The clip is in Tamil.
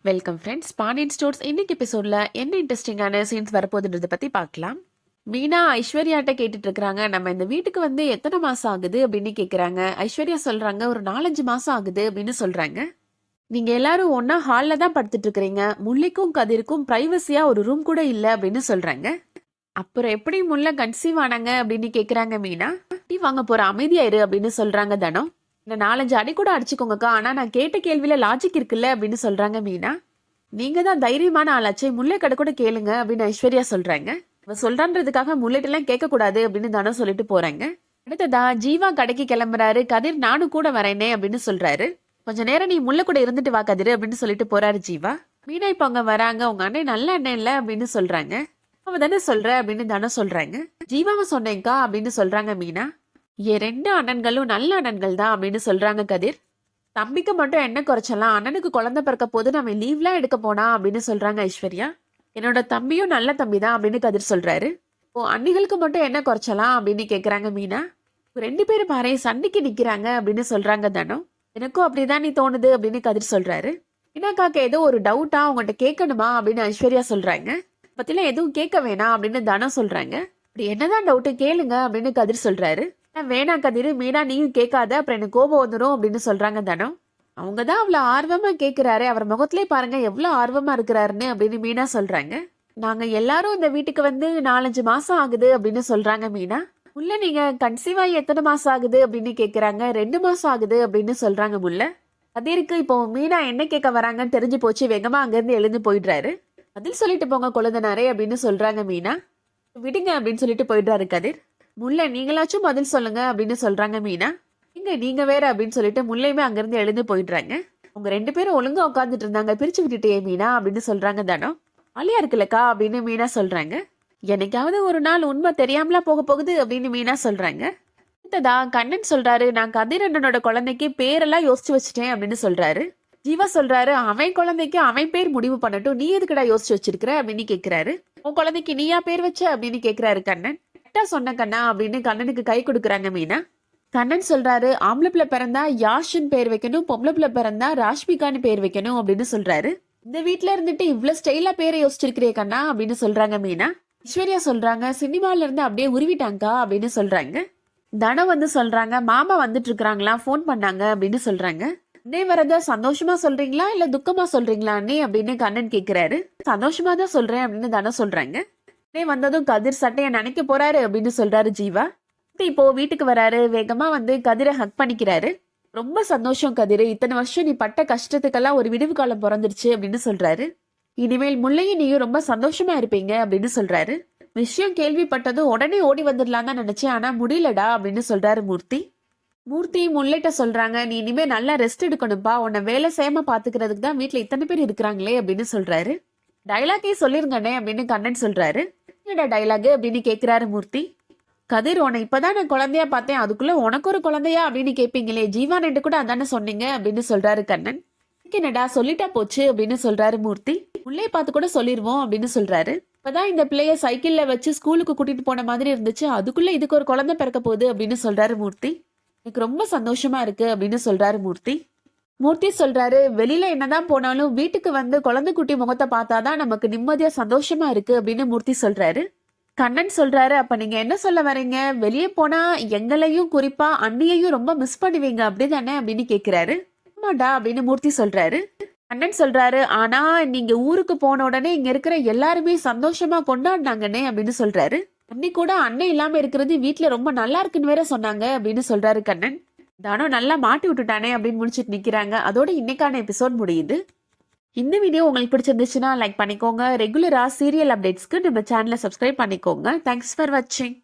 Welcome friends. பாண்டியன் ஸ்டோர்ஸ் இன்னைக்கு எபிசோட்ல என்ன இன்ட்ரெஸ்டிங்கான சீன்ஸ் வரப்போகுதுன்றதை பத்தி பார்க்கலாம். மீனா ஐஸ்வர்யாட்ட கேட்டுட்டு இருக்காங்க, நம்ம இந்த வீட்டுக்கு வந்து எத்தனை மாசம் ஆகுது அப்படின்னு கேக்குறாங்க. ஐஸ்வர்யா சொல்றாங்க, ஒரு 4-5 மாசம் ஆகுது அப்படின்னு சொல்றாங்க. நீங்க எல்லாரும் ஒன்னா ஹால்ல தான் படுத்துட்டு இருக்கிறீங்க, முல்லைக்கும் கதிருக்கும் பிரைவசியா ஒரு ரூம் கூட இல்ல அப்படின்னு சொல்றாங்க. அப்புறம் எப்படி முல்லை கன்சீவ் ஆனாங்க அப்படின்னு கேக்குறாங்க மீனா. டீ வாங்க போற, அமைதியாயிரு அப்படின்னு சொல்றாங்க தனம். இந்த 4-5 அடி கூட அடிச்சுக்கோங்கக்கா, ஆனா நான் கேட்ட கேள்வியில லாஜிக் இருக்குல்ல அப்படின்னு சொல்றாங்க மீனா. நீங்க தான் தைரியமான ஆளாச்சே, முல்லை கடை கூட கேளுங்க அப்படின்னு ஐஸ்வர்யா சொல்றாங்க. இவ சொல்றான்றதுக்காக முல்லைட்டு எல்லாம் கேட்க கூடாது அப்படின்னு தனம் சொல்லிட்டு போறாங்க. அடுத்ததா ஜீவா கடைக்கு கிளம்புறாரு. கதிர் நானும் கூட வரேனே அப்படின்னு சொல்றாரு. கொஞ்ச நேரம் நீ முல்லை கூட இருந்துட்டு வா கதிர் அப்படின்னு சொல்லிட்டு போறாரு ஜீவா. மீனா இப்ப அங்க வராங்க. உங்க அண்ணன் நல்ல அண்ணன் இல்ல அப்படின்னு சொல்றாங்க. அவ தானே சொல்ற அப்படின்னு தனம் சொல்றாங்க. ஜீவாவை சொன்னேங்கா அப்படின்னு சொல்றாங்க மீனா. என் 2 அண்ணன்களும் நல்ல அண்ணன்கள் தான் அப்படின்னு சொல்றாங்க கதிர். தம்பிக்கு மட்டும் என்ன குறைச்சலாம், அண்ணனுக்கு குழந்தை பிறக்க போது நம்ம லீவ்லாம் எடுக்க போனா அப்படின்னு சொல்றாங்க ஐஸ்வர்யா. என்னோட தம்பியும் நல்ல தம்பி தான் அப்படின்னு கதிர் சொல்றாரு. ஓ, அன்னிகளுக்கு மட்டும் என்ன குறைச்சலாம் அப்படின்னு கேக்குறாங்க மீனா. 2 பேரும் பாரு சண்டைக்கு நிக்கிறாங்க அப்படின்னு சொல்றாங்க தனம். எனக்கும் அப்படிதான் நீ தோணுது அப்படின்னு கதிர் சொல்றாரு. மீனாக்காக்கு ஏதோ ஒரு டவுட்டா உங்கள்கிட்ட கேட்கணுமா அப்படின்னு ஐஸ்வர்யா சொல்றாங்க. பத்திலாம் எதுவும் கேட்க வேணாம் அப்படின்னு தனம் சொல்றாங்க. அப்படி என்னதான் டவுட்டு கேளுங்க அப்படின்னு கதிர் சொல்றாரு. வேணாம் கதிர், மீனா நீயும் கேட்காத, அப்புறம் எனக்கு கோபம் வந்துடும் அப்படின்னு சொல்றாங்க தனம். அவங்க தான் அவ்வளோ ஆர்வமா கேட்கிறாரு, அவர் முகத்திலே பாருங்க எவ்வளோ ஆர்வமா இருக்கிறாருன்னு அப்படின்னு மீனா சொல்றாங்க. நாங்க எல்லாரும் இந்த வீட்டுக்கு வந்து 4-5 மாசம் ஆகுது அப்படின்னு சொல்றாங்க மீனா. உள்ள நீங்க கன்சீவ் ஆகி எத்தனை மாசம் ஆகுது அப்படின்னு கேக்குறாங்க. 2 மாசம் ஆகுது அப்படின்னு சொல்றாங்க முல்ல. கதிருக்கு இப்போ மீனா என்ன கேட்க வராங்கன்னு தெரிஞ்சு போச்சு, வேகமா அங்கிருந்து எழுந்து போயிடுறாரு. பதில் சொல்லிட்டு போங்க கொழுந்தனாரே அப்படின்னு சொல்றாங்க மீனா. விடுங்க அப்படின்னு சொல்லிட்டு போயிடுறாரு கதிர். முல்லை நீங்களாச்சும் பதில் சொல்லுங்க அப்படின்னு சொல்றாங்க மீனா. இங்க நீங்க வேற அப்படின்னு சொல்லிட்டு முல்லையுமே அங்கிருந்து எழுந்து போயிடுறாங்க. உங்க 2 பேரும் ஒழுங்கா உட்காந்துட்டு இருந்தாங்க, பிரிச்சு விட்டுட்டே மீனா அப்படின்னு சொல்றாங்க தனம். அலியா இருக்குல்லக்கா அப்படின்னு மீனா சொல்றாங்க. என்னைக்காவது ஒரு நாள் உண்மை தெரியாமலா போக போகுது அப்படின்னு மீனா சொல்றாங்க. அடுத்ததா கண்ணன் சொல்றாரு, நான் கதிர் அண்ணனோட குழந்தைக்கு பேரெல்லாம் யோசிச்சு வச்சுட்டேன் அப்படின்னு சொல்றாரு. ஜீவா சொல்றாரு, அவன் குழந்தைக்கு அவன் பேர் முடிவு பண்ணட்டும், நீ எதுக்குடா யோசிச்சு வச்சிருக்கிற அப்படின்னு கேக்குறாரு. உன் குழந்தைக்கு நீயா பேர் வச்ச அப்படின்னு கேக்குறாரு கண்ணன். சொன்ன கண்ணா அப்படின்னு கண்ணனுக்கு கை கொடுக்குறாங்க மீனா. கண்ணன் சொல்றாரு, ஆம்பளை பிள்ளை பிறந்தா யாஷின் பேர் வைக்கணும், பொம்பளை பிள்ளை பிறந்தா ராஷ்மிகான்னு பேர் வைக்கணும் அப்படின்னு சொல்றாரு. இந்த வீட்டுல இருந்துட்டு இவ்வளவு ஸ்டைலா பேரை யோசிச்சிருக்கிறே கண்ணா அப்படின்னு சொல்றாங்க மீனா. ஐஸ்வர்யா சொல்றாங்க, சினிமால இருந்து அப்படியே உருவிட்டாங்கா அப்படின்னு சொல்றாங்க. தனம் வந்து சொல்றாங்க, மாமா வந்துட்டு இருக்கிறாங்களா, போன் பண்ணாங்க அப்படின்னு சொல்றாங்க. அண்ணே வரதா சந்தோஷமா சொல்றீங்களா இல்ல துக்கமா சொல்றீங்களா அண்ணே அப்படின்னு கண்ணன் கேக்குறாரு. சந்தோஷமா தான் சொல்றேன் அப்படின்னு தனம் சொல்றாங்க. வந்ததும் கதிர் சட்டைய நினைக்க போறாரு அப்படின்னு சொல்றாரு ஜீவா. இப்போ வீட்டுக்கு வராரு, வேகமா வந்து கதிரை ஹக் பண்ணிக்கிறாரு. ரொம்ப சந்தோஷம் கதிர், இத்தனை வருஷம் நீ பட்ட கஷ்டத்துக்கெல்லாம் ஒரு விடுவு காலம் பிறந்துருச்சு அப்படின்னு சொல்றாரு. இனிமேல் முல்லையும் நீயும் ரொம்ப சந்தோஷமா இருப்பீங்க அப்படின்னு சொல்றாரு. விஷயம் கேள்விப்பட்டதும் உடனே ஓடி வந்துடலாம் தான் நினைச்சேன், ஆனா முடியலடா அப்படின்னு சொல்றாரு மூர்த்தி. மூர்த்தி முல்லைட்ட சொல்றாங்க, நீ இனிமே நல்லா ரெஸ்ட் எடுக்கணும்பா, உன்னை வேலை செய்யாம பாத்துக்கிறதுக்கு தான் வீட்டுல இத்தனை பேர் இருக்கிறாங்களே அப்படின்னு சொல்றாரு. டைலாக்கே சொல்லிருங்கண்ணே அப்படின்னு கண்ணன் சொல்றாரு. என்னடா டைலாக் அப்படின்னு கேக்குறாரு மூர்த்தி. கதிர், உன்னை இப்பதான் நான் குழந்தையா பார்த்தேன், அதுக்குள்ள உனக்கு ஒரு குழந்தையா அப்படின்னு கேட்பீங்களே, ஜீவா நெட்டு கூட அதானே சொன்னீங்க அப்படின்னு சொல்றாரு கண்ணன். என்னடா சொல்லிட்டா போச்சு அப்படின்னு சொல்றாரு மூர்த்தி. உள்ளே பார்த்து கூட சொல்லிருவோம் அப்படின்னு சொல்றாரு. இப்பதான் இந்த பிள்ளைய சைக்கிள்ல வச்சு ஸ்கூலுக்கு கூட்டிட்டு போன மாதிரி இருந்துச்சு, அதுக்குள்ள இதுக்கு ஒரு குழந்தை பிறக்க போகுது அப்படின்னு சொல்றாரு மூர்த்தி. எனக்கு ரொம்ப சந்தோஷமா இருக்கு அப்படின்னு சொல்றாரு மூர்த்தி. மூர்த்தி சொல்றாரு, வெளியில என்னதான் போனாலும் வீட்டுக்கு வந்து குழந்தை குட்டி முகத்தை பார்த்தாதான் நமக்கு நிம்மதியா சந்தோஷமா இருக்கு அப்படின்னு மூர்த்தி சொல்றாரு. கண்ணன் சொல்றாரு, அப்ப நீங்க என்ன சொல்ல வரீங்க, வெளியே போனா எங்களையும் குறிப்பா அண்ணியையும் ரொம்ப மிஸ் பண்ணுவீங்க அப்படிதானே அப்படின்னு கேக்குறாரு. ஆமாடா அப்படின்னு மூர்த்தி சொல்றாரு. கண்ணன் சொல்றாரு, ஆனா நீங்க ஊருக்கு போன உடனே இங்க இருக்கிற எல்லாருமே சந்தோஷமா கொண்டாடினாங்கன்னே அப்படின்னு சொல்றாரு. அன்னி கூட அண்ணன் இல்லாம இருக்கிறது வீட்டுல ரொம்ப நல்லா இருக்குன்னு வேற சொன்னாங்க அப்படின்னு சொல்றாரு கண்ணன். தானோ நல்லா மாட்டி விட்டுட்டானே அப்படின்னு முடிச்சுட்டு நிக்கிறாங்க. அதோட இன்னைக்கான எபிசோட் முடியுது. இந்த வீடியோ உங்களுக்கு பிடிச்சிருந்துச்சுன்னா லைக் பண்ணிக்கோங்க. ரெகுலரா சீரியல் அப்டேட்ஸ்க்கு நம்ம சேனலை சப்ஸ்கிரைப் பண்ணிக்கோங்க. தேங்க்ஸ் ஃபார் வாட்சிங்.